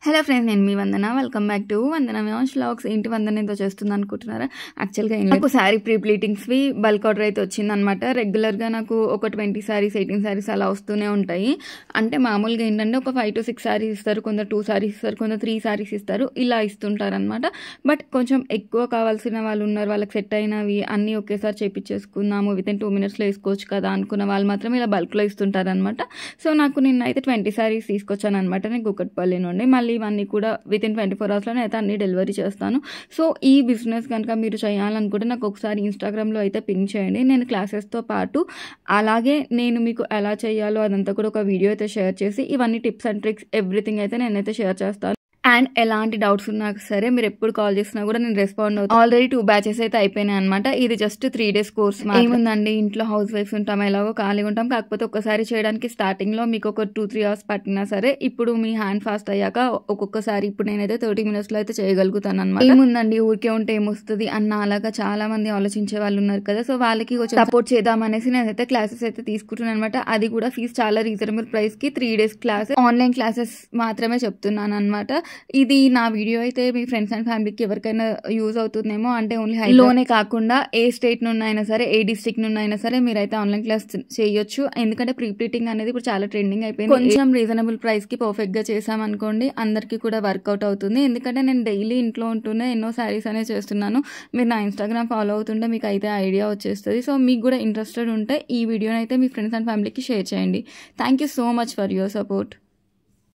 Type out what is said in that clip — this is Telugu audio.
హలో ఫ్రెండ్స్, నేను మీ Vandana. Welcome back to Vandana vlogs. ఏంటి వందన ఏదో చేస్తుంది అనుకుంటున్నారా? యాక్చువల్గా నాకు శారీ ప్రీ ప్లీటింగ్స్వి బల్క్ ఆర్డర్ అయితే వచ్చిందనమాట. రెగ్యులర్గా నాకు ఒక 20 శారీస్ 18 శారీస్ అలా వస్తూనే ఉంటాయి. అంటే మామూలుగా ఏంటంటే ఒక 5 to 6 శారీస్ ఇస్తారు, కొందరు 2 శారీస్ ఇస్తారు, కొందరు 3 శారీస్ ఇస్తారు, ఇలా ఇస్తుంటారనమాట. బట్ కొంచెం ఎక్కువ కావాల్సిన వాళ్ళు ఉన్నారు, వాళ్ళకి సెట్ అయినవి అన్నీ ఒకేసారి చేయించేసుకుందాము, వితిన్ 2 minutesలో వేసుకోవచ్చు కదా అనుకున్న వాళ్ళు మాత్రం ఇలా బల్క్లో ఇస్తుంటారనమాట. సో నాకు నిన్నైతే 20 శారీస్ తీసుకొచ్చాను అనమాట, నేను కూకట్పల్లి నుండి. మళ్ళీ ఇవన్నీ కూడా వితిన్ 24 hours అయితే అన్ని డెలివరీ చేస్తాను. సో ఈ బిజినెస్ కనుక మీరు చేయాలనుకుంటే నాకు ఒకసారి ఇన్స్టాగ్రామ్లో అయితే పింక్ చేయండి. నేను క్లాసెస్తో పాటు అలాగే నేను మీకు ఎలా చేయాలో అదంతా కూడా ఒక వీడియో అయితే షేర్ చేసి ఇవన్నీ టిప్స్ అండ్ ట్రిక్స్ ఎవ్రీథింగ్ అయితే నేనైతే షేర్ చేస్తాను. అండ్ ఎలాంటి డౌట్స్ ఉన్నా సరే మీరు ఎప్పుడు కాల్ చేసినా కూడా నేను రెస్పాండ్ అవుతాను. ఆల్రెడీ 2 batches అయితే అయిపోయినాయి అనమాట. ఇది జస్ట్ 3 days కోర్స్. ఏముందండి, ఇంట్లో హౌస్ వైఫ్స్ ఉంటాం, ఎలాగో ఖాళీగా ఉంటాం. కాకపోతే ఒక్కసారి చేయడానికి స్టార్టింగ్లో మీకు ఒక 2-3 hours పట్టినా సరే ఇప్పుడు మీ హ్యాండ్ ఫాస్ట్ అయ్యాక ఒక్కొక్కసారి ఇప్పుడు నేనైతే 30 minutesలో అయితే చేయగలుగుతాను అనమాట. ఏముందండి, ఊరికే ఉంటే ఏమొస్తుంది అన్న అలాగా చాలా మంది ఆలోచించే వాళ్ళు ఉన్నారు కదా. సో వాళ్ళకి కొంచెం సపోర్ట్ చేద్దామనేసి నేనైతే క్లాసెస్ అయితే తీసుకుంటున్నాను అనమాట. అది కూడా ఫీజు చాలా రీజనబుల్ ప్రైస్కి 3 days క్లాస్, ఆన్లైన్ క్లాసెస్ మాత్రమే చెప్తున్నాను అనమాట. ఇది నా వీడియో అయితే మీ ఫ్రెండ్స్ అండ్ ఫ్యామిలీకి ఎవరికైనా యూజ్ అవుతుందేమో. అంటే ఓన్లీ హైలోనే కాకుండా ఏ స్టేట్ నుండి అయినా సరే, ఏ డిస్ట్రిక్ట్ నుండి అయినా సరే మీరైతే ఆన్లైన్ క్లాస్ చేయొచ్చు. ఎందుకంటే ప్రీ ప్లీటింగ్ అనేది ఇప్పుడు చాలా ట్రెండింగ్ అయిపోయింది. కొంచెం రీజనబుల్ ప్రైస్కి పర్ఫెక్ట్గా చేసామనుకోండి, అందరికీ కూడా వర్కౌట్ అవుతుంది. ఎందుకంటే నేను డైలీ ఇంట్లో ఉంటూనే ఎన్నో శారీస్ అనేది చేస్తున్నాను. మీరు నా ఇన్స్టాగ్రామ్ ఫాలో అవుతుంటే మీకు అయితే ఐడియా వచ్చేస్తుంది. సో మీకు కూడా ఇంట్రెస్టెడ్ ఉంటే ఈ వీడియోని అయితే మీ ఫ్రెండ్స్ అండ్ ఫ్యామిలీకి షేర్ చేయండి. Thank you so much for your support.